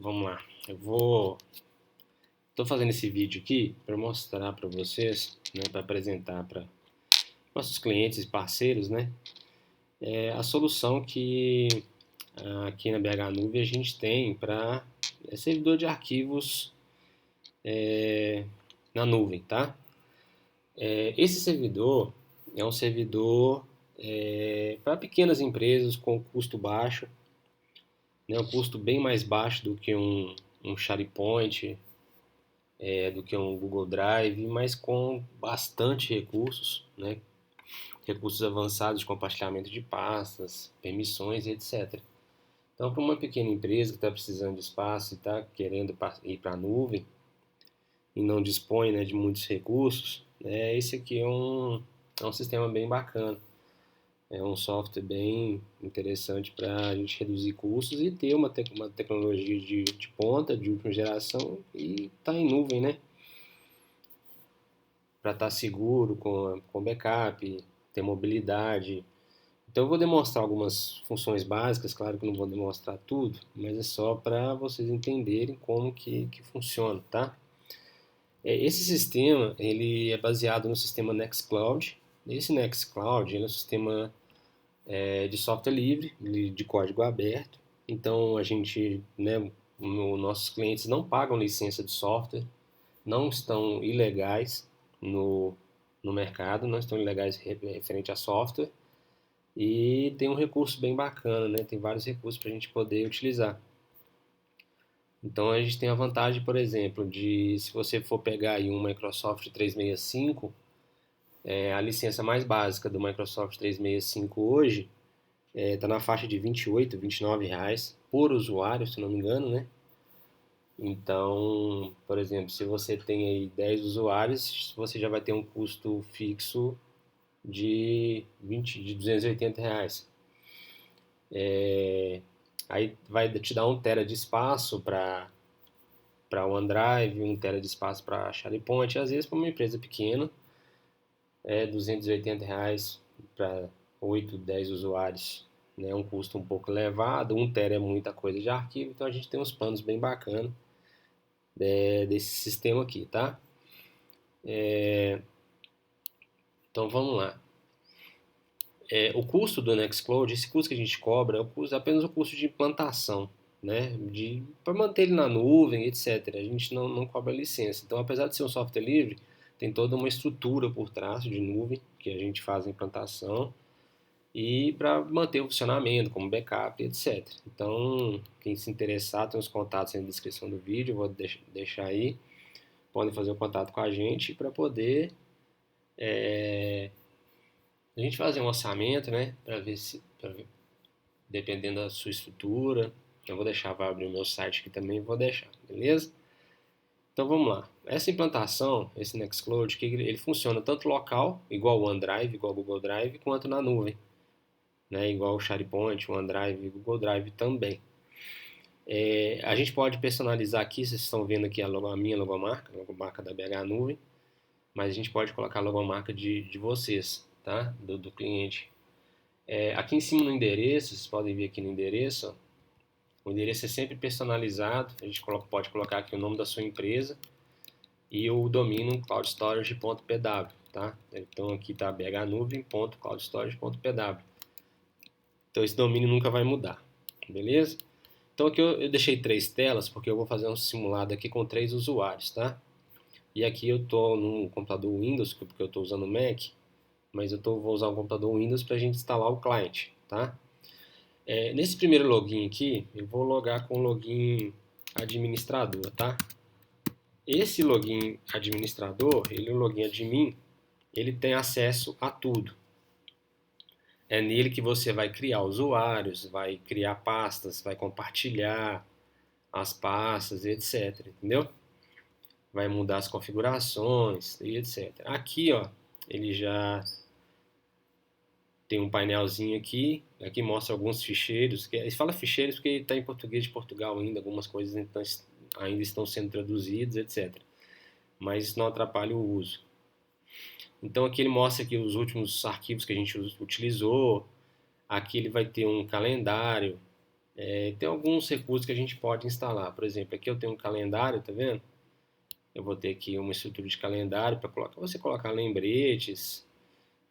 Vamos lá. Tô fazendo esse vídeo aqui para mostrar para vocês, né, para apresentar para nossos clientes e parceiros, né, a solução que aqui na BH Nuvem a gente tem para servidor de arquivos na nuvem, tá? Esse servidor é um servidor para pequenas empresas com custo baixo, né, um custo bem mais baixo do que um SharePoint, do que um Google Drive, mas com bastante recursos, né? Recursos avançados de compartilhamento de pastas, permissões, etc. Então, para uma pequena empresa que está precisando de espaço e está querendo ir para a nuvem e não dispõe, né, de muitos recursos, né, esse aqui é um sistema bem bacana. É um software bem interessante para a gente reduzir custos e ter uma tecnologia de ponta, de última geração e estar em nuvem, né? Para estar seguro com backup, ter mobilidade. Então eu vou demonstrar algumas funções básicas, claro que eu não vou demonstrar tudo, mas é só para vocês entenderem como que funciona, tá? Esse sistema ele é baseado no sistema Nextcloud. Esse Nextcloud ele é um sistema de software livre, de código aberto. Então a gente, né, nossos clientes não pagam licença de software, não estão ilegais no, no mercado, não estão ilegais referente a software e tem um recurso bem bacana, né? Tem vários recursos para a gente poder utilizar. Então a gente tem a vantagem, por exemplo, de se você for pegar aí um Microsoft 365, a licença mais básica do Microsoft 365 hoje está na faixa de 28, R$ 29 por usuário, se não me engano, né? Então, por exemplo, se você tem aí 10 usuários, você já vai ter um custo fixo de R$ 280. Aí vai te dar 1 TB de espaço para OneDrive, 1 TB de espaço para SharePoint. Às vezes, para uma empresa pequena, R$ 280 para 8, 10 usuários. É um custo um pouco elevado, 1 TB é muita coisa de arquivo, então a gente tem uns planos bem bacanas desse sistema aqui, tá? Então vamos lá. O custo do Nextcloud, esse custo que a gente cobra, apenas o custo de implantação, né? Para manter ele na nuvem, etc. A gente não cobra licença. Então, apesar de ser um software livre, tem toda uma estrutura por trás de nuvem que a gente faz a implantação e para manter o funcionamento, como backup, etc. Então, quem se interessar, tem os contatos aí na descrição do vídeo, eu vou deixar aí. Podem fazer o contato com a gente para poder a gente fazer um orçamento, né? Para ver se, dependendo da sua estrutura. Eu vou deixar, vai abrir o meu site aqui também, vou deixar, beleza? Então vamos lá. Essa implantação, esse Nextcloud, que ele funciona tanto local, igual o OneDrive, igual o Google Drive, quanto na nuvem, né? Igual o SharePoint, o OneDrive e o Google Drive também. A gente pode personalizar aqui, vocês estão vendo aqui a minha logomarca, a logomarca da BH Nuvem, mas a gente pode colocar a logomarca de vocês, tá? Do cliente. Aqui em cima no endereço, vocês podem ver aqui no endereço, ó, o endereço é sempre personalizado, a gente pode colocar aqui o nome da sua empresa e o domínio cloudstorage.pw, tá? Então aqui está bhnuvem.cloudstorage.pw. Então esse domínio nunca vai mudar, beleza? Então aqui eu deixei 3 telas porque eu vou fazer um simulado aqui com 3 usuários, tá? E aqui eu estou no computador Windows, porque eu estou usando o Mac, mas vou usar o computador Windows para a gente instalar o cliente, tá? Nesse primeiro login aqui, eu vou logar com o login administrador, tá? Esse login administrador, o login admin, ele tem acesso a tudo. É nele que você vai criar usuários, vai criar pastas, vai compartilhar as pastas, etc. Entendeu? Vai mudar as configurações e etc. Aqui, ó, ele já tem um painelzinho aqui, aqui mostra alguns ficheiros, ele fala ficheiros porque está em português de Portugal ainda, algumas coisas então, ainda estão sendo traduzidas, etc. Mas isso não atrapalha o uso. Então aqui ele mostra aqui os últimos arquivos que a gente utilizou, aqui ele vai ter um calendário, Tem alguns recursos que a gente pode instalar. Por exemplo, aqui eu tenho um calendário, tá vendo? Eu vou ter aqui uma estrutura de calendário para você colocar lembretes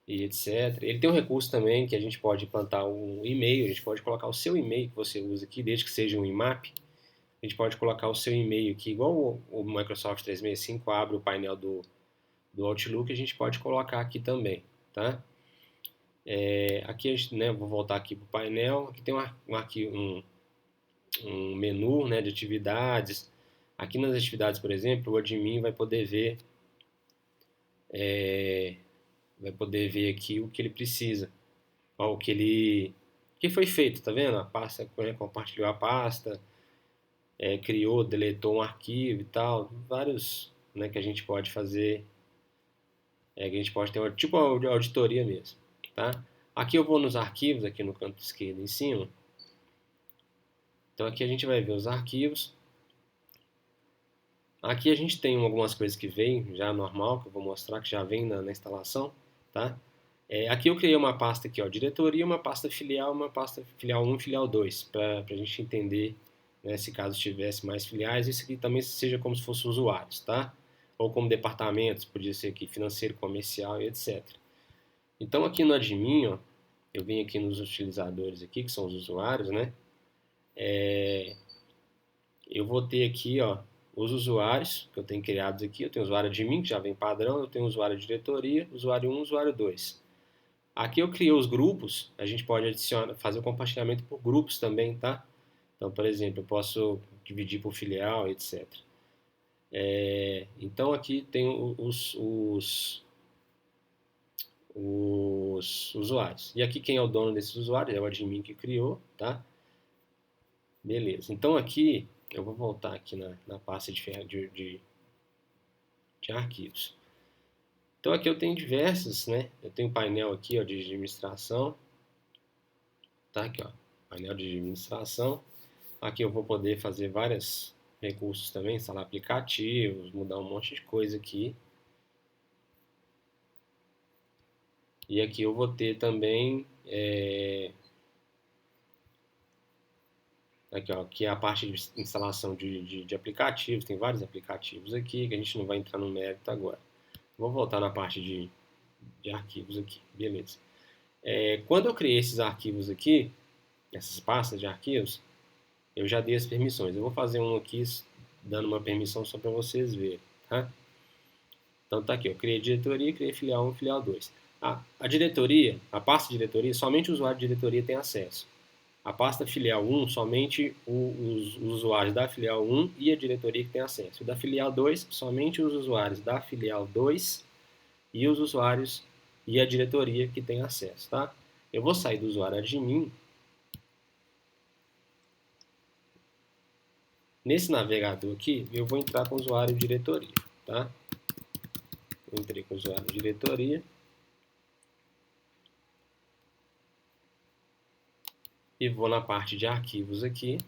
e etc. Ele tem um recurso também que a gente pode implantar um e-mail, a gente pode colocar o seu e-mail que você usa aqui, desde que seja um IMAP. A gente pode colocar o seu e-mail aqui, igual o Microsoft 365 abre o painel do Outlook, a gente pode colocar aqui também, tá? Aqui, né, vou voltar aqui para o painel, aqui tem um menu, né, de atividades. Aqui nas atividades, por exemplo, o admin vai poder ver aqui o que ele precisa, ó, que foi feito, tá vendo? A pasta, né, compartilhou a pasta, criou, deletou um arquivo e tal, vários, né, que a gente pode fazer, que a gente pode ter tipo uma auditoria mesmo, tá? Aqui eu vou nos arquivos, aqui no canto esquerdo em cima. Então aqui a gente vai ver os arquivos. Aqui a gente tem algumas coisas que vêm já normal, que eu vou mostrar que já vem na instalação, tá? Aqui eu criei uma pasta aqui, ó, diretoria, uma pasta filial 1 filial 2, para a gente entender, né, se caso tivesse mais filiais, isso aqui também seja como se fosse usuários, tá? Ou como departamentos, podia ser aqui financeiro, comercial e etc. Então aqui no admin, ó, eu venho aqui nos utilizadores aqui, que são os usuários, né? Eu vou ter aqui, ó, os usuários que eu tenho criados aqui. Eu tenho o usuário admin, que já vem padrão, eu tenho o usuário diretoria, usuário 1, usuário 2. Aqui eu criei os grupos, a gente pode adicionar, fazer o compartilhamento por grupos também, tá? Então, por exemplo, eu posso dividir por filial, etc. Então aqui tem os usuários. E aqui quem é o dono desses usuários é o admin que criou, tá? Beleza. Então aqui eu vou voltar aqui na pasta de arquivos. Então aqui eu tenho diversas, né? Eu tenho um painel aqui, ó, de administração, tá? Aqui, ó, painel de administração. Aqui eu vou poder fazer vários recursos também, instalar aplicativos, mudar um monte de coisa aqui. E aqui eu vou ter também aqui, ó, que é a parte de instalação de aplicativos. Tem vários aplicativos aqui que a gente não vai entrar no mérito agora. Vou voltar na parte de arquivos aqui, beleza. Quando eu criei esses arquivos aqui, essas pastas de arquivos, eu já dei as permissões. Eu vou fazer um aqui dando uma permissão só para vocês verem, tá? Então tá aqui, eu criei diretoria, criei filial 1 e filial 2. A diretoria, a pasta diretoria, somente o usuário de diretoria tem acesso. A pasta filial 1, somente os usuários da filial 1 e a diretoria que tem acesso. O da filial 2, somente os usuários da filial 2 e os usuários e a diretoria que tem acesso, tá? Eu vou sair do usuário admin. Nesse navegador aqui, eu vou entrar com o usuário diretoria, tá? Eu entrei com o usuário diretoria. E vou na parte de arquivos aqui.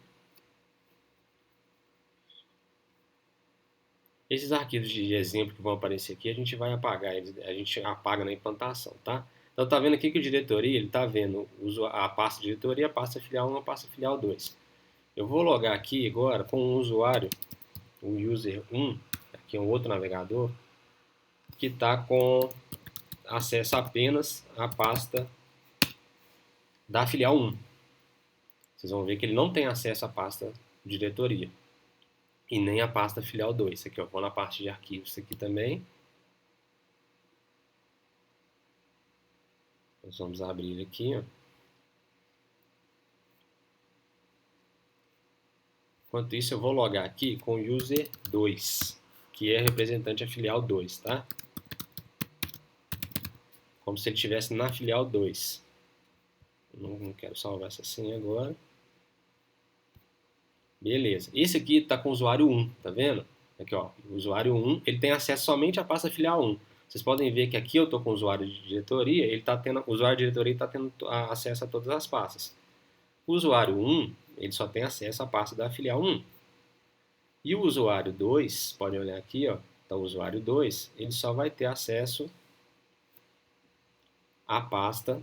Esses arquivos de exemplo que vão aparecer aqui, a gente vai apagar eles, a gente apaga na implantação, tá? Então tá vendo aqui que o diretoria, ele tá vendo a pasta diretoria, a pasta filial 1, a pasta filial 2. Eu vou logar aqui agora com o usuário, o user 1, aqui é um outro navegador, que está com acesso apenas à pasta da filial 1. Vocês vão ver que ele não tem acesso à pasta diretoria e nem à pasta filial 2. Aqui eu vou na parte de arquivos aqui também. Nós vamos abrir aqui, ó. Enquanto isso, eu vou logar aqui com o user 2, que é representante da filial 2, tá? Como se ele estivesse na filial 2. Não quero salvar essa senha agora. Beleza. Esse aqui está com o usuário 1, tá vendo? Aqui, ó, o usuário 1, ele tem acesso somente à pasta filial 1. Vocês podem ver que aqui eu estou com o usuário de diretoria, o usuário de diretoria está tendo acesso a todas as pastas. O usuário 1, ele só tem acesso à pasta da filial 1. E o usuário 2, podem olhar aqui, ó, tá o usuário 2, ele só vai ter acesso à pasta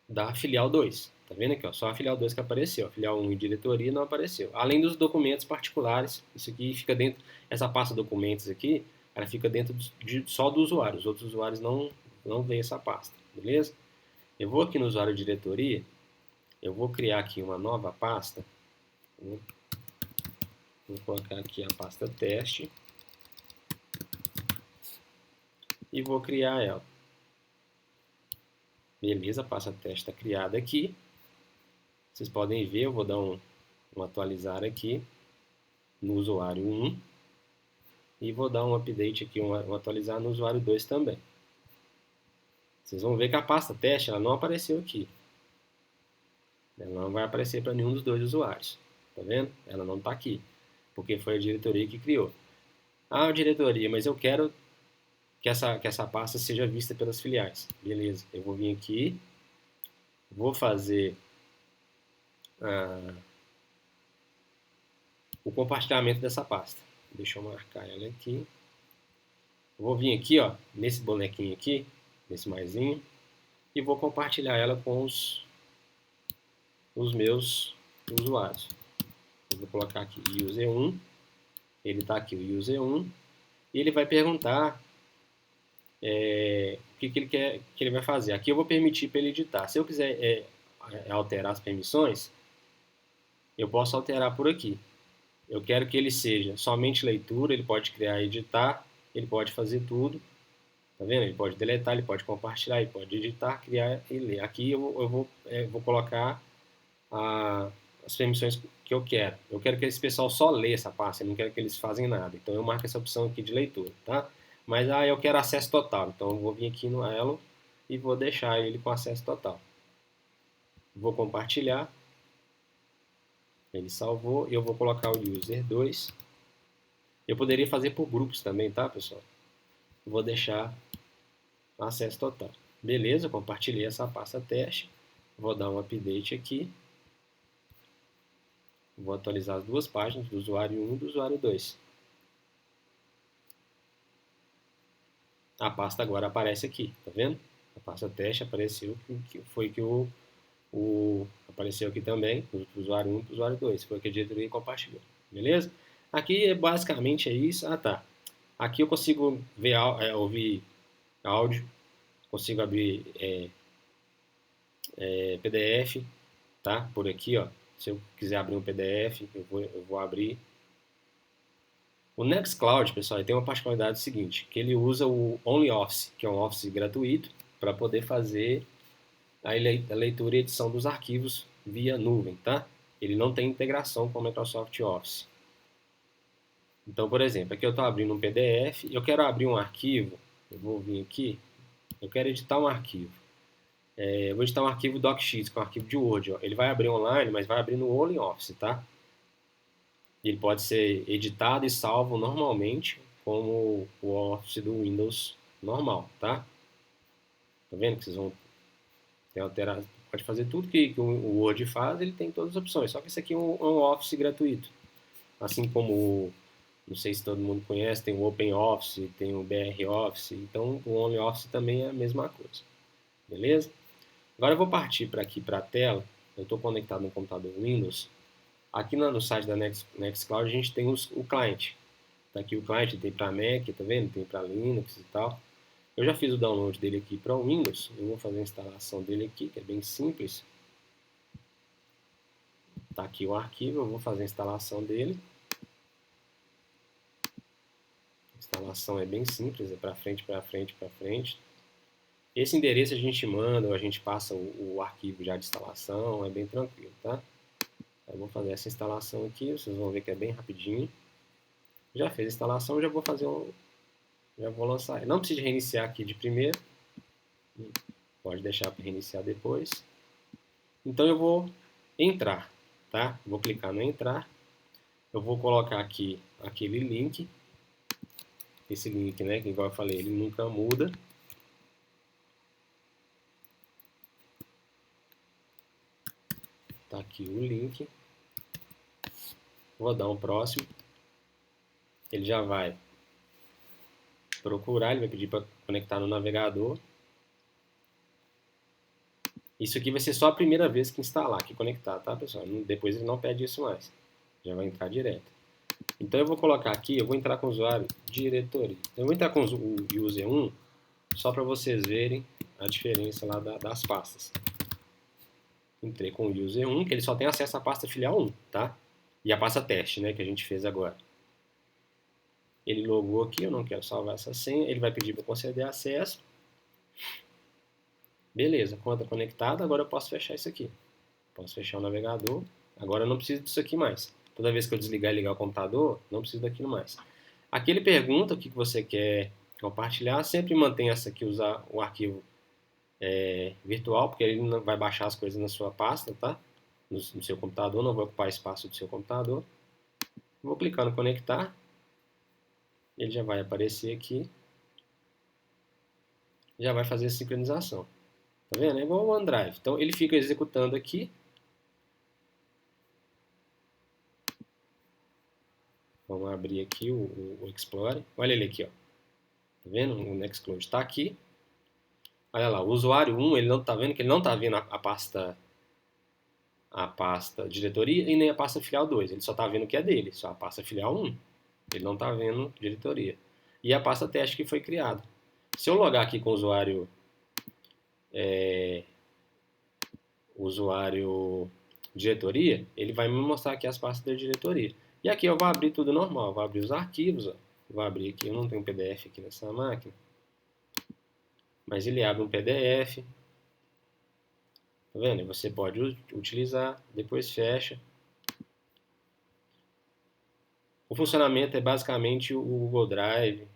da filial 2, Tá vendo aqui, ó? Só a filial 2 que apareceu. A filial 1 e diretoria não apareceu. Além dos documentos particulares, isso aqui fica dentro, essa pasta documentos aqui, ela fica dentro só do usuário. Os outros usuários não veem essa pasta, beleza? Eu vou aqui no usuário diretoria, eu vou criar aqui uma nova pasta. Vou colocar aqui a pasta teste e vou criar ela. Beleza, a pasta teste está criada aqui. Vocês podem ver, eu vou dar um atualizar aqui no usuário 1 e vou dar um update aqui, um atualizar no usuário 2 também. Vocês vão ver que a pasta teste ela não apareceu aqui. Ela não vai aparecer para nenhum dos dois usuários. Tá vendo? Ela não está aqui, porque foi a diretoria que criou. Ah, diretoria, mas eu quero que essa pasta seja vista pelas filiais. Beleza, eu vou vir aqui, vou fazer o compartilhamento dessa pasta. Deixa eu marcar ela aqui. Vou vir aqui, ó, nesse bonequinho aqui, nesse maisinho, e vou compartilhar ela com os meus usuários. Eu vou colocar aqui user 1, ele está aqui o user 1, e ele vai perguntar o que ele quer que ele vai fazer. Aqui eu vou permitir para ele editar. Se eu quiser alterar as permissões, eu posso alterar por aqui. Eu quero que ele seja somente leitura, ele pode criar e editar, ele pode fazer tudo. Tá vendo? Ele pode deletar, ele pode compartilhar, ele pode editar, criar e ler. Aqui eu vou colocar as permissões que eu quero. Eu quero que esse pessoal só lê essa pasta, eu não quero que eles façam nada. Então eu marco essa opção aqui de leitura, tá? Mas eu quero acesso total, então eu vou vir aqui no Elo e vou deixar ele com acesso total. Vou compartilhar, ele salvou, e eu vou colocar o user 2. Eu poderia fazer por grupos também, tá, pessoal? Vou deixar acesso total. Beleza, compartilhei essa pasta teste. Vou dar um update aqui. Vou atualizar as duas páginas, do usuário 1 e do usuário 2. A pasta agora aparece aqui, tá vendo? A pasta teste apareceu, apareceu aqui também, do usuário 1 para o usuário 2. Foi o que a diretoria compartilhou. Beleza? Aqui basicamente é isso. Ah, tá. Aqui eu consigo ver, ouvir áudio, consigo abrir PDF, tá? Por aqui, ó. Se eu quiser abrir um PDF, eu vou abrir. O Nextcloud, pessoal, ele tem uma particularidade seguinte, que ele usa o OnlyOffice, que é um Office gratuito, para poder fazer a leitura e edição dos arquivos via nuvem, tá? Ele não tem integração com o Microsoft Office. Então, por exemplo, aqui eu estou abrindo um PDF, eu quero abrir um arquivo, eu vou vir aqui, eu quero editar um arquivo. Eu vou editar um arquivo DocX, que é um arquivo de Word. Ó. Ele vai abrir online, mas vai abrir no OnlyOffice, tá? Ele pode ser editado e salvo normalmente, como o Office do Windows normal, tá? Tá vendo que vocês vão ter alterado? Pode fazer tudo que o Word faz, ele tem todas as opções. Só que esse aqui é um Office gratuito. Assim como, não sei se todo mundo conhece, tem o OpenOffice, tem o BROffice. Então, o OnlyOffice também é a mesma coisa. Beleza? Agora eu vou partir para aqui para a tela. Eu estou conectado no computador Windows. Aqui no site da Nextcloud a gente tem o cliente. Tá aqui o cliente, tem para Mac, tá vendo? Tem para Linux e tal. Eu já fiz o download dele aqui para o Windows. Eu vou fazer a instalação dele aqui, que é bem simples. Tá aqui o arquivo, eu vou fazer a instalação dele. A instalação é bem simples, é para frente, para frente, para frente. Esse endereço a gente manda ou a gente passa o arquivo já de instalação, é bem tranquilo, tá? Eu vou fazer essa instalação aqui, vocês vão ver que é bem rapidinho. Já fez a instalação, já vou fazer já vou lançar. Não precisa reiniciar aqui de primeiro, pode deixar para reiniciar depois. Então eu vou entrar, tá? Vou clicar no entrar, eu vou colocar aqui aquele link, esse link, né, que igual eu falei, ele nunca muda. Tá aqui o link. Vou dar um próximo. Ele já vai procurar, ele vai pedir para conectar no navegador. Isso aqui vai ser só a primeira vez que instalar, que conectar, tá, pessoal? Depois ele não pede isso mais. Já vai entrar direto. Então eu vou colocar aqui, eu vou entrar com o usuário diretoria. Eu vou entrar com o user 1 só para vocês verem a diferença lá das pastas. Entrei com o user 1, que ele só tem acesso à pasta filial 1, tá? E a pasta teste, né, que a gente fez agora. Ele logou aqui, eu não quero salvar essa senha, ele vai pedir para conceder acesso. Beleza, conta conectada, agora eu posso fechar isso aqui. Posso fechar o navegador, agora eu não preciso disso aqui mais. Toda vez que eu desligar e ligar o computador, não preciso daquilo mais. Aqui ele pergunta o que você quer compartilhar, sempre mantenha essa aqui, usar o arquivo virtual, porque ele não vai baixar as coisas na sua pasta, tá? No seu computador, não vai ocupar espaço do seu computador. Vou clicar no conectar, ele já vai aparecer aqui, já vai fazer a sincronização. Tá vendo? É igual o OneDrive. Então ele fica executando aqui. Vamos abrir aqui o Explorer. Olha ele aqui, ó. Tá vendo? O Nextcloud está aqui. Olha lá, o usuário 1, ele não está vendo que ele não está vendo a pasta diretoria e nem a pasta filial 2. Ele só está vendo o que é dele, só a pasta filial 1. Ele não está vendo diretoria. E a pasta teste que foi criada. Se eu logar aqui com o usuário diretoria, ele vai me mostrar aqui as pastas da diretoria. E aqui eu vou abrir tudo normal, vou abrir os arquivos, ó. Vou abrir aqui, eu não tenho PDF aqui nessa máquina, mas ele abre um PDF, tá vendo? Você pode utilizar, depois fecha. O funcionamento é basicamente o Google Drive,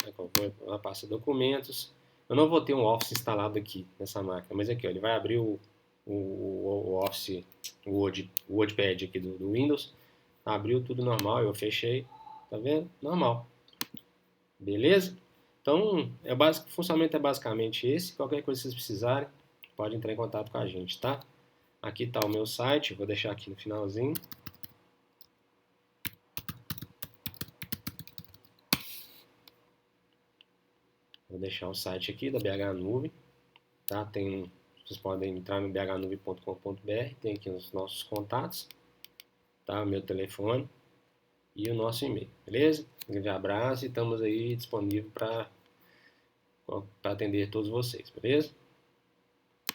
a pasta documentos. Eu não vou ter um Office instalado aqui nessa máquina, mas aqui ó, ele vai abrir o Office, o WordPad aqui do Windows. Abriu tudo normal, eu fechei, tá vendo? Normal. Beleza? Então, o funcionamento é basicamente esse. Qualquer coisa que vocês precisarem, pode entrar em contato com a gente, tá? Aqui está o meu site, vou deixar aqui no finalzinho. Vou deixar o site aqui da BH Nuvem, tá? Vocês podem entrar no bhnuvem.com.br, tem aqui os nossos contatos, tá? O meu telefone e o nosso e-mail, beleza? Um grande abraço e estamos aí disponíveis para atender todos vocês, beleza?